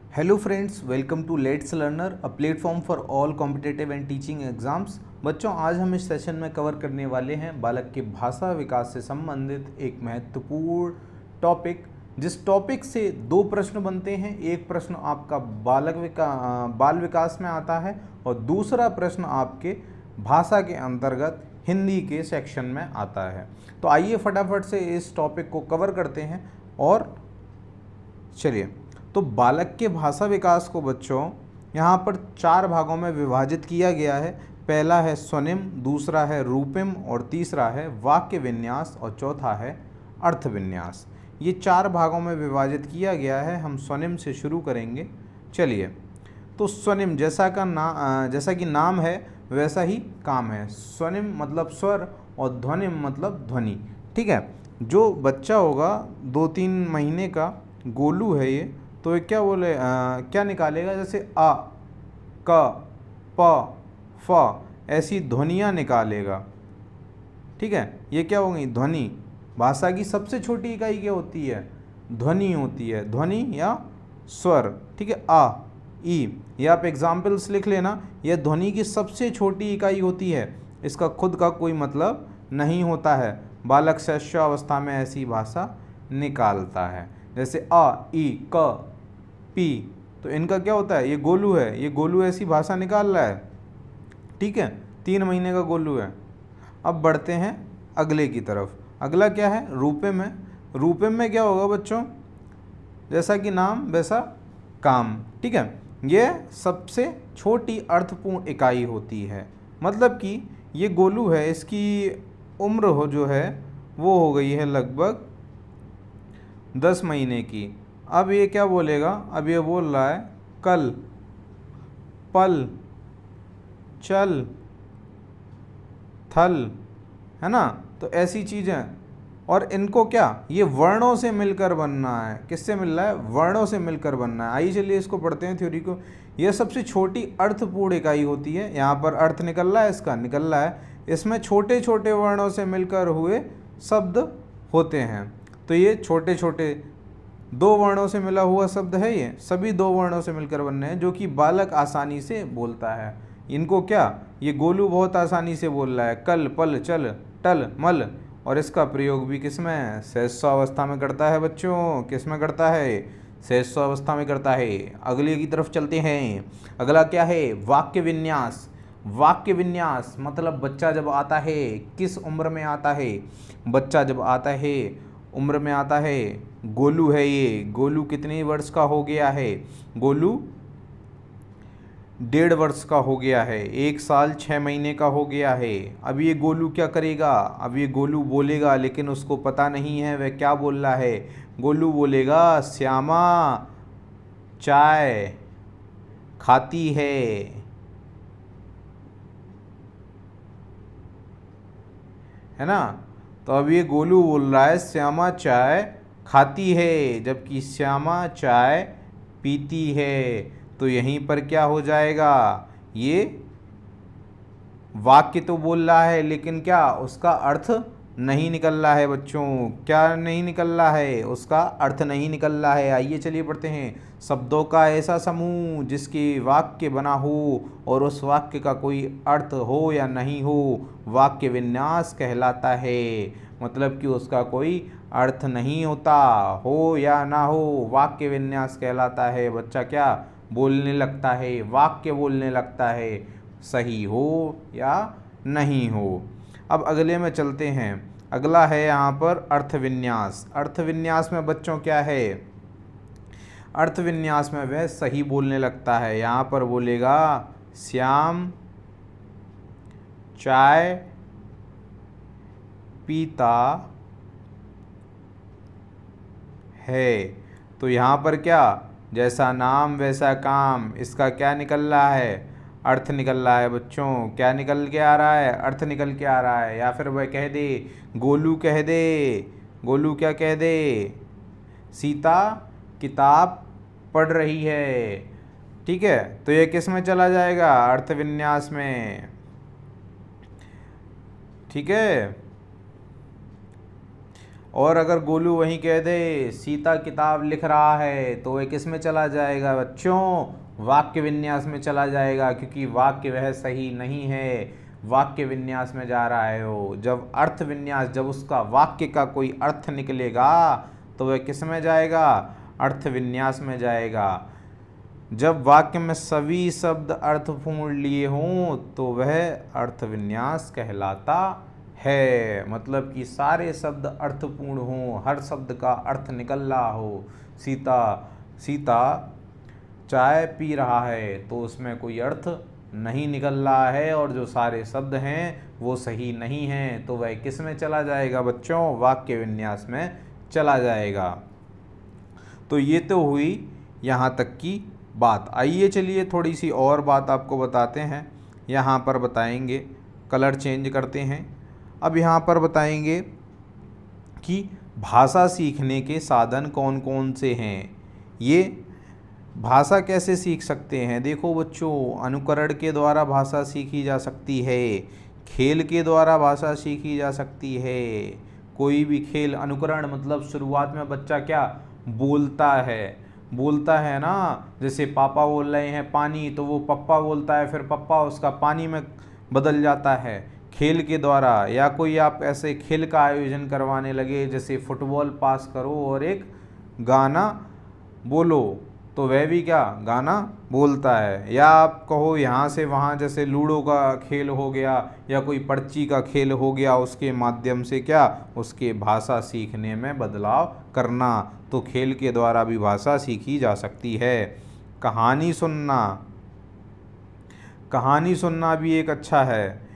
Hello friends, welcome to let's learner, a platform for all competitive and teaching exams. बच्चों, आज हम इस session में कवर करने वाले हैं बालक के भाषा विकास से संबंधित एक महत्वपूर्ण टॉपिक। जिस टॉपिक से दो प्रश्न बनते हैं। एक प्रश्न आपका बाल विकास में आता है और दूसरा प्रश्न आपके भाषा के अंतर्गत हिंदी के सेक्शन में आता है। तो आइए फटाफट से इस टॉपिक को कवर करते हैं। और चलिए, तो बालक के भाषा विकास को बच्चों यहाँ पर चार भागों में विभाजित किया गया है। पहला है स्वनिम, दूसरा है रूपिम और तीसरा है वाक्य विन्यास और चौथा है अर्थ विन्यास। ये चार भागों में विभाजित किया गया है। हम स्वनिम से शुरू करेंगे। चलिए, तो स्वनिम जैसा कि नाम है वैसा ही काम है। स्वनिम मतलब स्वर और ध्वनिम मतलब ध्वनि। ठीक है। जो बच्चा होगा 2-3 महीने का गोलू है ये, तो ये क्या निकालेगा? जैसे आ, क, प, फ ऐसी ध्वनियाँ निकालेगा। ठीक है। ये क्या होगी? ध्वनि। भाषा की सबसे छोटी इकाई क्या होती है? ध्वनि होती है। ध्वनि या स्वर। ठीक है। आ, ई, ये आप एग्जाम्पल्स लिख लेना। यह ध्वनि की सबसे छोटी इकाई होती है। इसका खुद का कोई मतलब नहीं होता है। बालक शैशवावस्था में ऐसी भाषा निकालता है। जैसे आ, ई, क, पी, तो इनका क्या होता है? ये गोलू है। ये गोलू ऐसी भाषा निकाल रहा है। ठीक है। 3 महीने का गोलू है। अब बढ़ते हैं अगले की तरफ। अगला क्या है? रूपिम है। रूपिम में क्या होगा बच्चों? जैसा कि नाम वैसा काम। ठीक है। ये सबसे छोटी अर्थपूर्ण इकाई होती है। मतलब कि ये गोलू है, इसकी उम्र जो है वो हो गई है लगभग 10 महीने की। अब ये क्या बोलेगा? अब ये बोल रहा है कल, पल, चल, थल, है ना? तो ऐसी चीज़ें। और इनको क्या, ये वर्णों से मिलकर बनना है। किससे मिल रहा है? वर्णों से मिलकर बनना है। आइए चलिए इसको पढ़ते हैं, थ्योरी को। यह सबसे छोटी अर्थपूर्ण इकाई होती है। यहाँ पर अर्थ निकल रहा है, इसका निकल रहा है। इसमें छोटे छोटे वर्णों से मिलकर हुए शब्द होते हैं। तो ये छोटे छोटे 2 वर्णों से मिला हुआ शब्द है। ये सभी 2 वर्णों से मिलकर बनने हैं, जो कि बालक आसानी से बोलता है। इनको क्या, ये गोलू बहुत आसानी से बोल रहा है। कल, पल, चल, टल, मल। और इसका प्रयोग भी किस में? शैशवावस्था में करता है बच्चों। किस में करता है? शैशवावस्था में करता है। अगले की तरफ चलते हैं। अगला क्या है? वाक्य विन्यास। वाक्य विन्यास मतलब बच्चा जब आता है, किस उम्र में आता है? बच्चा जब आता है, उम्र में आता है। गोलू है ये। गोलू कितने वर्ष का हो गया है? गोलू 1.5 वर्ष का हो गया है। 1 साल 6 महीने का हो गया है। अब ये गोलू क्या करेगा? अब ये गोलू बोलेगा, लेकिन उसको पता नहीं है वह क्या बोल रहा है। गोलू बोलेगा श्यामा चाय खाती है ना? तो अब ये गोलू बोल रहा है श्यामा चाय खाती है, जबकि श्यामा चाय पीती है। तो यहीं पर क्या हो जाएगा? ये वाक्य तो बोल रहा है, लेकिन क्या उसका अर्थ नहीं निकल रहा है बच्चों। क्या नहीं निकल रहा है? उसका अर्थ नहीं निकल रहा है। आइए चलिए पढ़ते हैं। शब्दों का ऐसा समूह जिसके वाक्य बना हो और उस वाक्य का कोई अर्थ हो या नहीं हो, वाक्य विन्यास कहलाता है। मतलब कि उसका कोई अर्थ नहीं होता, हो या ना हो, वाक्य विन्यास कहलाता है। बच्चा क्या बोलने लगता है? वाक्य बोलने लगता है, सही हो या नहीं हो। अब अगले में चलते हैं। अगला है यहाँ पर अर्थविन्यास। अर्थविन्यास में बच्चों क्या है? अर्थविन्यास में वह सही बोलने लगता है। यहाँ पर बोलेगा श्याम चाय पीता है। तो यहाँ पर क्या, जैसा नाम वैसा काम, इसका क्या निकल रहा है? अर्थ निकल रहा है बच्चों। क्या निकल के आ रहा है? अर्थ निकल के आ रहा है। या फिर वह कह दे, गोलू कह दे, गोलू क्या कह दे? सीता किताब पढ़ रही है। ठीक है। तो ये किस में चला जाएगा? अर्थविन्यास में। ठीक है। और अगर गोलू वहीं कह दे सीता किताब लिख रहा है तो वह किस में चला जाएगा बच्चों? वाक्य विन्यास में चला जाएगा, क्योंकि वाक्य वह सही नहीं है, वाक्य विन्यास में जा रहा है वो। जब अर्थ विन्यास, जब उसका वाक्य का कोई अर्थ निकलेगा तो वह किस में जाएगा? अर्थ विन्यास में जाएगा। जब वाक्य में सभी शब्द अर्थपूर्ण लिए हों तो वह अर्थ विन्यास कहलाता है। मतलब कि सारे शब्द अर्थपूर्ण हों, हर शब्द का अर्थ निकल रहा हो। सीता चाय पी रहा है तो उसमें कोई अर्थ नहीं निकल रहा है, और जो सारे शब्द हैं वो सही नहीं हैं, तो वह किस में चला जाएगा बच्चों? वाक्य विन्यास में चला जाएगा। तो ये तो हुई यहाँ तक की बात। आइए चलिए थोड़ी सी और बात आपको बताते हैं। यहाँ पर बताएंगे, कलर चेंज करते हैं। अब यहाँ पर बताएंगे कि भाषा सीखने के साधन कौन कौन से हैं। ये भाषा कैसे सीख सकते हैं? देखो बच्चों, अनुकरण के द्वारा भाषा सीखी जा सकती है, खेल के द्वारा भाषा सीखी जा सकती है। कोई भी खेल, अनुकरण मतलब शुरुआत में बच्चा क्या बोलता है ना, जैसे पापा बोल रहे हैं पानी तो वो पप्पा बोलता है, फिर पप्पा उसका पानी में बदल जाता है खेल के द्वारा। या कोई आप ऐसे खेल का आयोजन करवाने लगे, जैसे फुटबॉल पास करो और एक गाना बोलो, तो वह भी क्या गाना बोलता है। या आप कहो यहाँ से वहाँ, जैसे लूडो का खेल हो गया या कोई पर्ची का खेल हो गया, उसके माध्यम से क्या उसके भाषा सीखने में बदलाव करना, तो खेल के द्वारा भी भाषा सीखी जा सकती है। कहानी सुनना भी एक अच्छा है।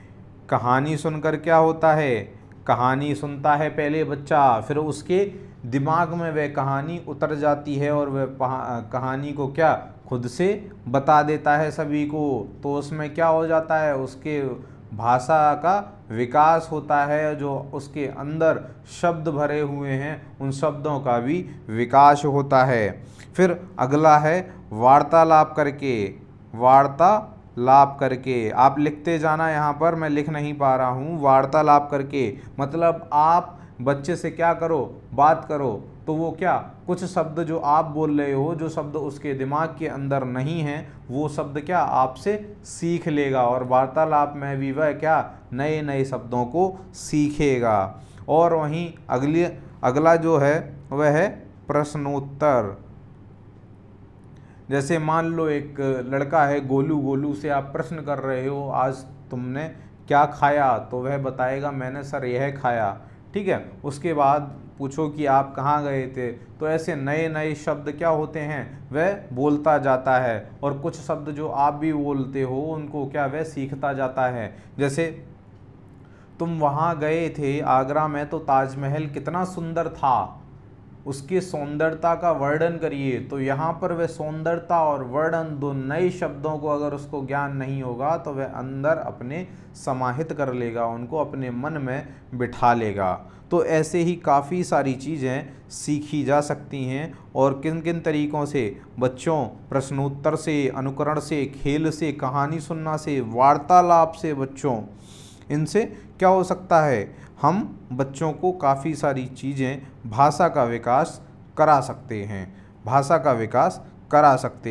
कहानी सुनकर क्या होता है? कहानी सुनता है पहले बच्चा, फिर उसके दिमाग में वह कहानी उतर जाती है और वह कहानी को क्या खुद से बता देता है सभी को। तो उसमें क्या हो जाता है? उसके भाषा का विकास होता है, जो उसके अंदर शब्द भरे हुए हैं उन शब्दों का भी विकास होता है। फिर अगला है वार्तालाप करके। आप लिखते जाना, यहाँ पर मैं लिख नहीं पा रहा हूँ। वार्तालाप करके मतलब आप बच्चे से क्या करो, बात करो, तो वो क्या कुछ शब्द जो आप बोल रहे हो, जो शब्द उसके दिमाग के अंदर नहीं हैं, वो शब्द क्या आपसे सीख लेगा, और वार्तालाप में भी वह क्या नए नए शब्दों को सीखेगा। और वहीं अगला जो है वह है प्रश्नोत्तर। जैसे मान लो एक लड़का है गोलू से आप प्रश्न कर रहे हो, आज तुमने क्या खाया? तो वह बताएगा मैंने सर यह खाया, ठीक है। उसके बाद पूछो कि आप कहाँ गए थे, तो ऐसे नए नए शब्द क्या होते हैं वह बोलता जाता है, और कुछ शब्द जो आप भी बोलते हो उनको क्या वह सीखता जाता है। जैसे तुम वहाँ गए थे आगरा में, तो ताजमहल कितना सुंदर था, उसकी सौंदर्यता का वर्णन करिए। तो यहाँ पर वह सौंदर्यता और वर्णन दो नए शब्दों को अगर उसको ज्ञान नहीं होगा तो वह अंदर अपने समाहित कर लेगा, उनको अपने मन में बिठा लेगा। तो ऐसे ही काफ़ी सारी चीज़ें सीखी जा सकती हैं। और किन किन तरीक़ों से बच्चों? प्रश्नोत्तर से, अनुकरण से, खेल से, कहानी सुनना से, वार्तालाप से। बच्चों इनसे क्या हो सकता है? हम बच्चों को काफ़ी सारी चीज़ें भाषा का विकास करा सकते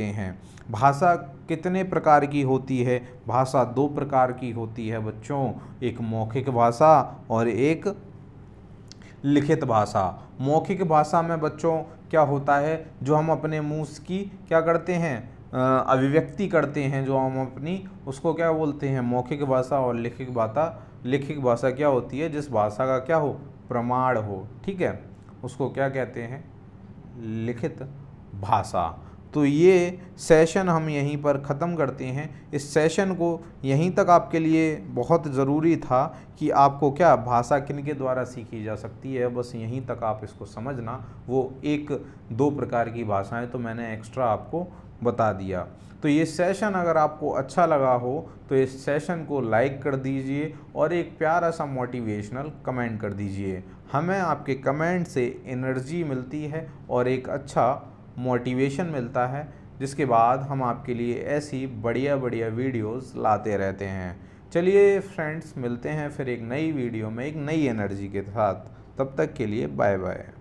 हैं। भाषा कितने प्रकार की होती है? भाषा दो प्रकार की होती है बच्चों, एक मौखिक भाषा और एक लिखित भाषा। मौखिक भाषा में बच्चों क्या होता है, जो हम अपने मुंह की क्या करते हैं, अभिव्यक्ति करते हैं, जो हम अपनी उसको क्या बोलते हैं मौखिक भाषा। और लिखित भाषा क्या होती है? जिस भाषा का क्या हो, प्रमाण हो, ठीक है, उसको क्या कहते हैं? लिखित भाषा। तो ये सेशन हम यहीं पर ख़त्म करते हैं। इस सेशन को यहीं तक आपके लिए बहुत ज़रूरी था कि आपको क्या भाषा किन के द्वारा सीखी जा सकती है, बस यहीं तक आप इसको समझना। वो एक दो प्रकार की भाषाएं तो मैंने एक्स्ट्रा आपको बता दिया। तो ये सेशन अगर आपको अच्छा लगा हो तो इस सेशन को लाइक कर दीजिए और एक प्यारा सा मोटिवेशनल कमेंट कर दीजिए। हमें आपके कमेंट से एनर्जी मिलती है और एक अच्छा मोटिवेशन मिलता है, जिसके बाद हम आपके लिए ऐसी बढ़िया बढ़िया वीडियोस लाते रहते हैं। चलिए फ्रेंड्स, मिलते हैं फिर एक नई वीडियो में एक नई एनर्जी के साथ। तब तक के लिए बाय बाय।